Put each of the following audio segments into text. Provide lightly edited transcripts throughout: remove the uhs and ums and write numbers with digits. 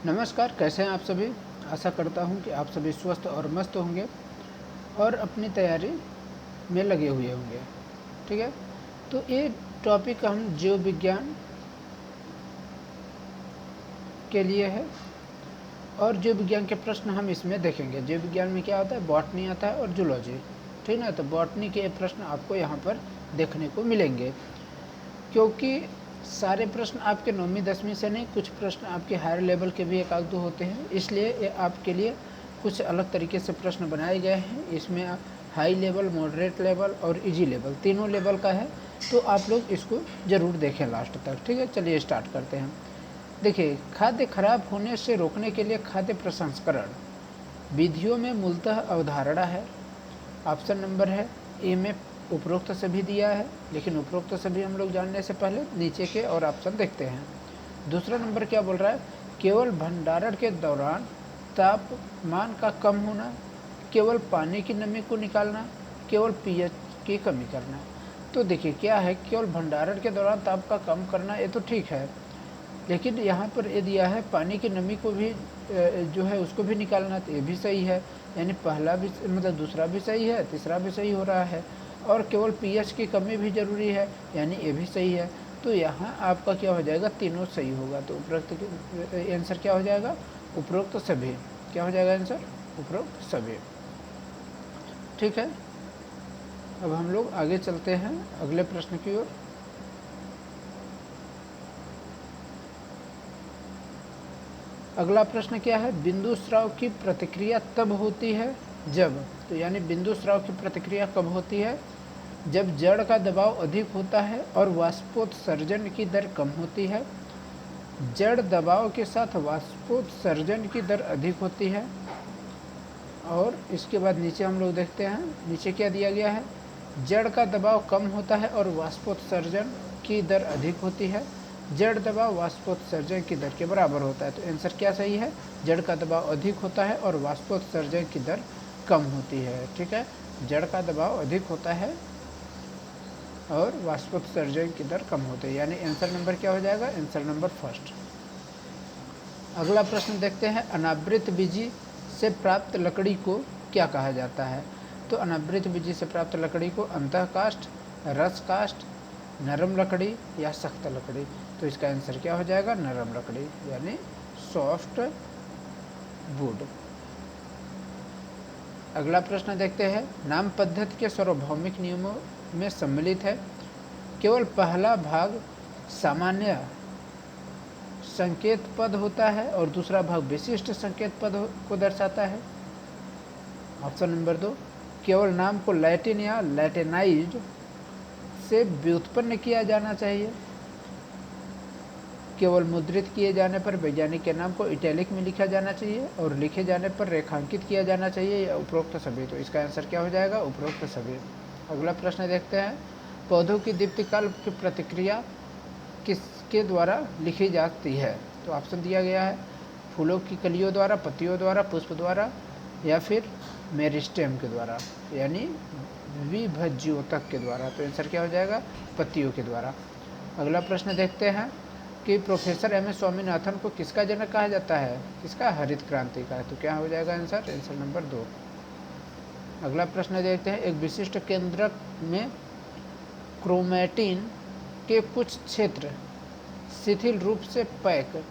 नमस्कार, कैसे हैं आप सभी? आशा करता हूं कि आप सभी स्वस्थ और मस्त होंगे और अपनी तैयारी में लगे हुए होंगे। ठीक है? तो ये टॉपिक हम जीव विज्ञान के लिए है और जीव विज्ञान के प्रश्न हम इसमें देखेंगे। जीव विज्ञान में क्या होता है? बॉटनी आता है और जूलॉजी। ठीक ना? तो बॉटनी के प्रश्न आपको यहाँ पर देखने को मिलेंगे, क्योंकि सारे प्रश्न आपके 9वीं 10वीं से नहीं, कुछ प्रश्न आपके हायर लेवल के भी एक आध दो होते हैं, इसलिए ये आपके लिए कुछ अलग तरीके से प्रश्न बनाए गए हैं। इसमें हाई लेवल, मॉडरेट लेवल और इजी लेवल तीनों लेवल का है, तो आप लोग इसको ज़रूर देखें लास्ट तक। ठीक है, चलिए स्टार्ट करते हैं। देखिए, खाद्य खराब होने से रोकने के लिए खाद्य प्रसंस्करण विधियों में मूलतः अवधारणा है। ऑप्शन नंबर है ए में उपरोक्त सभी दिया है, लेकिन उपरोक्त सभी हम लोग जानने से पहले नीचे के और ऑप्शन देखते हैं। दूसरा नंबर क्या बोल रहा है? केवल भंडारण के दौरान तापमान का कम होना, केवल पानी की नमी को निकालना, केवल पीएच की कमी करना। तो देखिए क्या है, केवल भंडारण के दौरान ताप का कम करना, ये तो ठीक है, लेकिन यहाँ पर ये दिया है पानी की नमी को भी जो है उसको भी निकालना, तो ये भी सही है। यानी पहला भी मतलब दूसरा भी सही है, तीसरा भी सही हो रहा है, और केवल पीएच की कमी भी ज़रूरी है, यानी ये भी सही है। तो यहाँ आपका क्या हो जाएगा? तीनों सही होगा। तो उपरोक्त आंसर क्या हो जाएगा? उपरोक्त सभी। क्या हो जाएगा आंसर? उपरोक्त सभी। ठीक है, अब हम लोग आगे चलते हैं अगले प्रश्न की ओर। अगला प्रश्न क्या है? बिंदु स्राव की प्रतिक्रिया तब होती है जब, तो यानी बिंदु स्राव की प्रतिक्रिया कब होती है? जब जड़ का दबाव अधिक होता है और वाष्पोत्सर्जन की दर कम होती है। जड़ दबाव के साथ वाष्पोत्सर्जन की दर अधिक होती है। और इसके बाद नीचे हम लोग देखते हैं, नीचे क्या दिया गया है? जड़ का दबाव कम होता है और वाष्पोत्सर्जन की दर अधिक होती है। जड़ दबाव वाष्पोत्सर्जन की दर के बराबर होता है। तो आंसर क्या सही है? जड़ का दबाव अधिक होता है और वाष्पोत्सर्जन की दर कम होती है। ठीक है, जड़ का दबाव अधिक होता है और वाष्पोत्सर्जन की दर कम होती है, यानी आंसर नंबर क्या हो जाएगा? Answer number first. अगला प्रश्न देखते हैं, अनावृत बीजी से प्राप्त लकड़ी को क्या कहा जाता है? तो अनावृत बीजी से प्राप्त लकड़ी को अंतःकाष्ठ, रस काष्ठ, नरम लकड़ी या सख्त लकड़ी। तो इसका आंसर क्या हो जाएगा? नरम लकड़ी, यानी सॉफ्ट वुड। अगला प्रश्न देखते हैं, नाम पद्धति के सार्वभौमिक नियमों में सम्मिलित है। केवल पहला भाग सामान्य संकेत पद होता है और दूसरा भाग विशिष्ट संकेत पद को दर्शाता है। ऑप्शन नंबर 2, केवल नाम को लैटिन या लैटिनाइज्ड से व्युत्पन्न किया जाना चाहिए। केवल मुद्रित किए जाने पर वैज्ञानिक के नाम को इटैलिक में लिखा जाना चाहिए और लिखे जाने पर रेखांकित किया जाना चाहिए, या उपरोक्त सभी। तो इसका आंसर क्या हो जाएगा? उपरोक्त सभी। अगला प्रश्न देखते हैं, पौधों की दीप्तिकाल की प्रतिक्रिया किसके द्वारा लिखी जाती है? तो ऑप्शन दिया गया है, फूलों की कलियों द्वारा, पत्तियों द्वारा, पुष्प द्वारा, या फिर मेरिस्टेम के द्वारा, यानी विभज्योतक के द्वारा। तो आंसर क्या हो जाएगा? पत्तियों के द्वारा। अगला प्रश्न देखते हैं कि प्रोफेसर एम.एस. स्वामीनाथन को किसका जनक कहा जाता है? किसका? हरित क्रांति का। तो क्या हो जाएगा आंसर? Answer number 2। अगला प्रश्न देखते हैं, एक विशिष्ट केंद्रक में क्रोमैटिन के कुछ क्षेत्र शिथिल रूप से पैक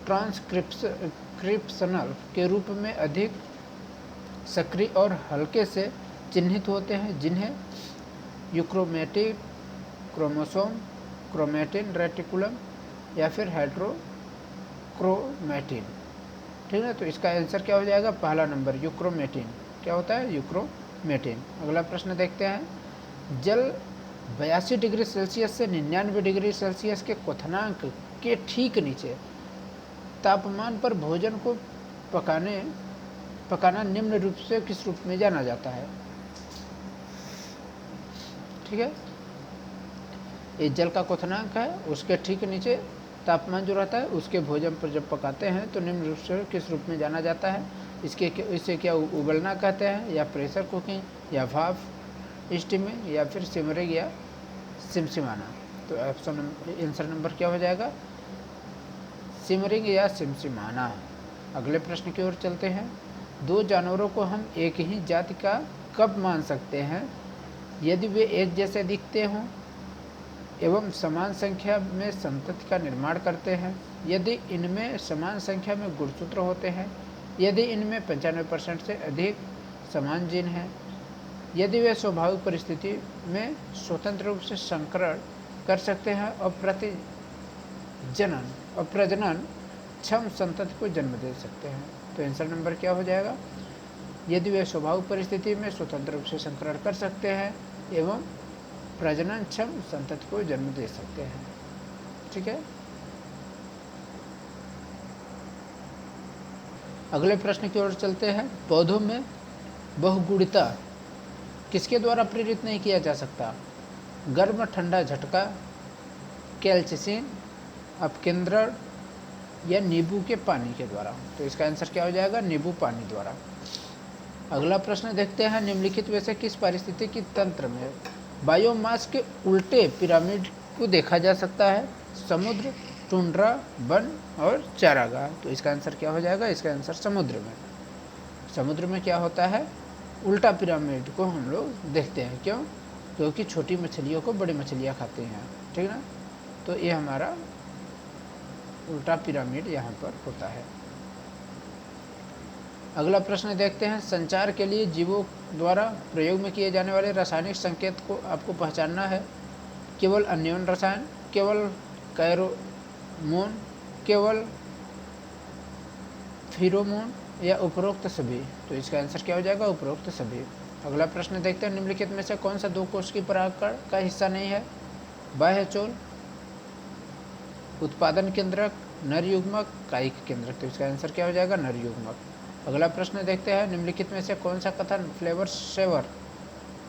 ट्रांसक्रिप्शनल के रूप में अधिक सक्रिय और हल्के से चिन्हित होते हैं, जिन्हें यूक्रोमेटिक क्रोमोसोम, क्रोमैटिन रेटिकुलम या फिर हेट्रोक्रोमैटिन। ठीक है, तो इसका आंसर क्या हो जाएगा? पहला नंबर, यूक्रोमैटिन। क्या होता है? यूक्रोमैटिन। अगला प्रश्न देखते हैं, जल 82 डिग्री सेल्सियस से 99 डिग्री सेल्सियस के क्वथनांक के ठीक नीचे तापमान पर भोजन को पकाना निम्न रूप से किस रूप में जाना जाता है? ठीक है, ये जल का क्वथनांक है, उसके ठीक नीचे तापमान जो रहता है, उसके भोजन पर जब पकाते हैं तो निम्न रूप से किस रूप में जाना जाता है? इसे क्या उबलना कहते हैं, या प्रेशर कुकिंग, या भाप स्टीमिंग, या फिर सिमरिंग या सिमसिमाना। तो ऑप्शन आंसर नंबर क्या हो जाएगा? सिमरिंग या सिमसिमाना। अगले प्रश्न की ओर चलते हैं। दो जानवरों को हम एक ही जाति का कब मान सकते हैं? यदि वे एक जैसे दिखते हों एवं समान संख्या में संतति का निर्माण करते हैं, यदि इनमें समान संख्या में गुणसूत्र होते हैं, यदि इनमें 95% से अधिक समान जीन हैं, यदि वे स्वाभाविक परिस्थिति में स्वतंत्र रूप से संकरण कर सकते हैं और प्रजनन क्षम संतति को जन्म दे सकते हैं। तो आंसर नंबर क्या हो जाएगा? यदि वे स्वाभाविक परिस्थिति में स्वतंत्र रूप से संकरण कर सकते हैं एवं प्रजनन क्षम संतति को जन्म दे सकते हैं। ठीक है। अगले प्रश्न की ओर चलते हैं। पौधों में बहुगुणिता किसके द्वारा प्रेरित नहीं किया जा सकता? गर्म ठंडा झटका, कैल्चिसिन, अपकेंद्रण या नींबू के पानी के द्वारा। तो इसका आंसर क्या हो जाएगा? नींबू पानी द्वारा। अगला प्रश्न देखते हैं। निम्नलिखित में से किस पारिस्थितिकी तंत्र में बायोमास के उल्टे पिरामिड को देखा जा सकता है? समुद्र, टुंड्रा, वन और चारागाह। तो इसका आंसर क्या हो जाएगा? इसका आंसर समुद्र में। समुद्र में क्या होता है? उल्टा पिरामिड को हम लोग देखते हैं। क्यों? क्योंकि छोटी मछलियों को बड़ी मछलियाँ खाती हैं। ठीक ना? तो ये हमारा उल्टा पिरामिड यहाँ पर होता है। अगला प्रश्न देखते हैं। संचार के लिए जीवों द्वारा प्रयोग में किए जाने वाले रासायनिक संकेत को आपको पहचानना है। केवल अन्योन रसायन, केवल कैरोमोन, केवल फिरोमोन या उपरोक्त सभी। तो इसका आंसर क्या हो जाएगा? उपरोक्त सभी। अगला प्रश्न देखते हैं। निम्नलिखित में से कौन सा दो कोश की परागकण का हिस्सा नहीं है? बाह्य चोल, उत्पादन केंद्रक, नर युग्मक, कायिक केंद्रक। तो इसका आंसर क्या हो जाएगा? नर युग्मक। अगला प्रश्न देखते हैं। निम्नलिखित में से कौन सा कथन फ्लेवर सेवर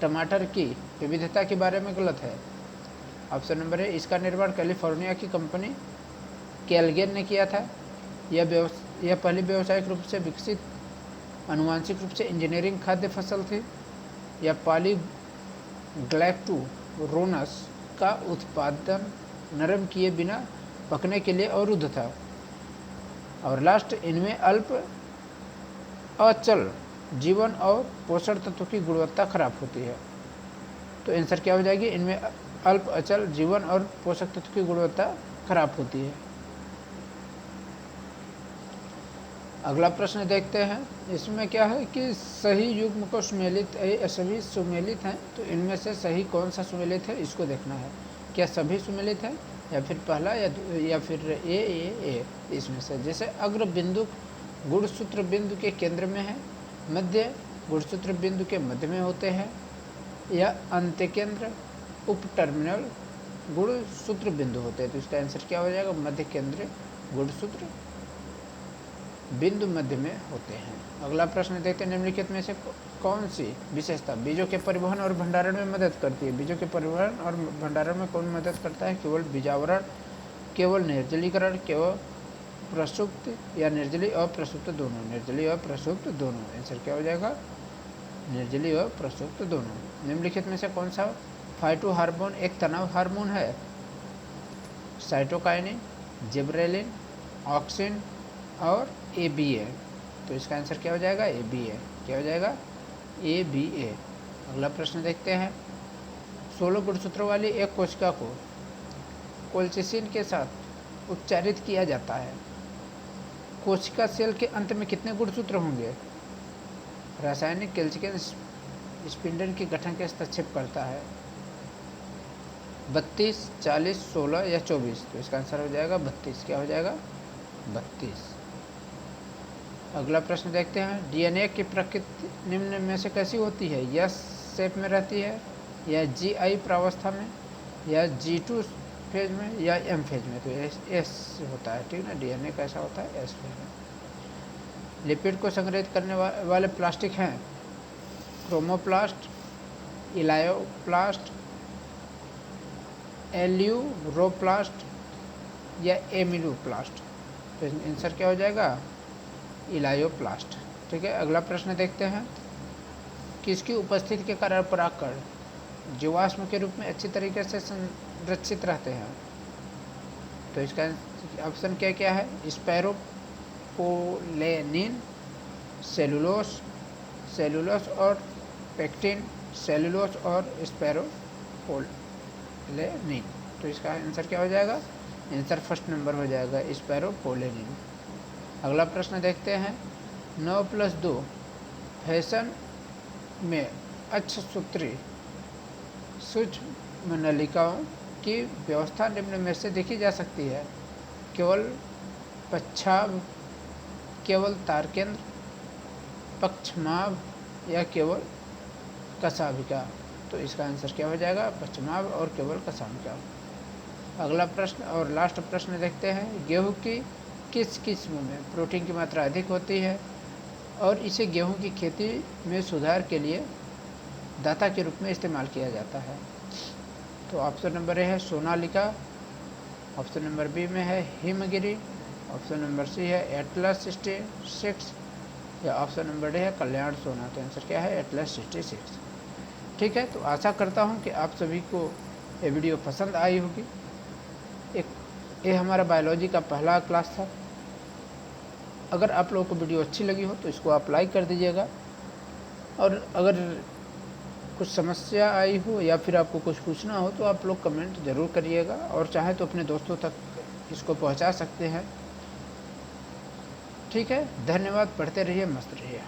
टमाटर की विविधता के बारे में गलत है? ऑप्शन नंबर है, इसका निर्माण कैलिफोर्निया की कंपनी कैलगेन ने किया था। यह पहली व्यावसायिक रूप से विकसित आनुवांशिक रूप से इंजीनियरिंग खाद्य फसल थी। या पॉलीग्लैक्टोरोनस का उत्पादन नरम किए बिना पकने के लिए अवरुद्ध था। और लास्ट, इनमें अल्प अचल जीवन और पोषण तत्व की गुणवत्ता खराब होती है। तो आंसर क्या हो जाएगी? इनमें अल्प अचल जीवन और पोषक तत्व की गुणवत्ता खराब होती है। अगला प्रश्न देखते हैं। इसमें क्या है कि सही युग्म को सुमेलित सभी सुमेलित हैं, तो इनमें से सही कौन सा सुमेलित है इसको देखना है। क्या सभी सुमेलित हैं या फिर पहला या फिर ए इसमें से? जैसे अग्र बिंदु गुणसूत्र बिंदु के केंद्र में है, मध्य गुणसूत्र बिंदु के मध्य में होते हैं, या अंत्य केंद्र उप टर्मिनल गुणसूत्र बिंदु होते हैं। तो इसका आंसर क्या हो जाएगा? मध्य केंद्र गुणसूत्र बिंदु मध्य में होते हैं। अगला प्रश्न देखते हैं। निम्नलिखित में से कौन सी विशेषता बीजों के परिवहन और भंडारण में मदद करती है? बीजों के परिवहन और भंडारण में कौन मदद करता है? केवल बीजावरण, केवल निर्जलीकरण, केवल प्रसुप्त या निर्जली और प्रसुप्त दोनों? निर्जली और प्रसुप्त दोनों। आंसर क्या हो जाएगा? निर्जली और प्रसुप्त दोनों। निम्नलिखित में से कौन सा फाइटो हार्मोन एक तनाव हार्मोन है? साइटोकाइनिन, जिबरेलिन, ऑक्सिन और ABA। तो इसका आंसर क्या हो जाएगा? ABA। क्या हो जाएगा? ABA। अगला प्रश्न देखते हैं। 16 गुणसूत्रों वाली एक कोशिका को कोल्चिसिन के साथ उपचारित किया जाता है। कोशिका सेल के अंत में कितने गुणसूत्र होंगे? रासायनिक कैल्शियम स्पिंडल के गठन के हस्तक्षेप करता है। 32, 40, 16 या 24? तो इसका आंसर हो जाएगा 32। क्या हो जाएगा? 32। अगला प्रश्न देखते हैं। DNA की प्रकृति निम्न में से कैसी होती है? S शेप में रहती है, या GI प्रावस्था में, या G2 फेज में, या M फेज में? तो S होता है। ठीक ना? DNA कैसा होता है? S फेज में। लिपिड को संग्रहित करने वाले प्लास्टिक हैं क्रोमोप्लास्ट, इलायोप्लास्ट, एल्यूरोप्लास्ट या एमिलोप्लास्ट? तो आंसर क्या हो जाएगा? इलायोप्लास्ट। ठीक है। अगला प्रश्न देखते हैं। किसकी उपस्थिति के कारण परागकण जीवाश्म के रूप में अच्छी तरीके से संरक्षित रहते हैं? तो इसका ऑप्शन क्या क्या है? स्पायरोपोलेनिन, सेलुलोस, सेलुलोस और पेक्टिन, सेलुलोस और स्पायरोपोलेनिन। तो इसका आंसर क्या हो जाएगा? आंसर फर्स्ट नंबर हो जाएगा स्पायरोपोलेनिन। अगला प्रश्न देखते हैं। 9+2 फैशन में अक्षसूत्री सूक्ष्म नलिकाओं की व्यवस्था निम्न में से देखी जा सकती है? केवल पच्छाभ, केवल तारकेंद्र, पक्षमाभ या केवल कशाभिका। तो इसका आंसर क्या हो जाएगा? पक्षमाभ और केवल कशाभिका। अगला प्रश्न और लास्ट प्रश्न देखते हैं। गेहूं की किस किस्म में प्रोटीन की मात्रा अधिक होती है और इसे गेहूं की खेती में सुधार के लिए दाता के रूप में इस्तेमाल किया जाता है? तो ऑप्शन नंबर ए है सोनालिका, ऑप्शन नंबर बी में है हिमगिरी, ऑप्शन नंबर सी है एटलस 66 या ऑप्शन नंबर डी है कल्याण सोना। तो आंसर क्या है? एटलस 66। ठीक है, तो आशा करता हूँ कि आप सभी को ये वीडियो पसंद आई होगी। ये हमारा बायोलॉजी का पहला क्लास था। अगर आप लोगों को वीडियो अच्छी लगी हो तो इसको आप लाइक कर दीजिएगा, और अगर कुछ समस्या आई हो या फिर आपको कुछ पूछना हो तो आप लोग कमेंट ज़रूर करिएगा, और चाहे तो अपने दोस्तों तक इसको पहुंचा सकते हैं। ठीक है, धन्यवाद। पढ़ते रहिए, मस्त रहिए।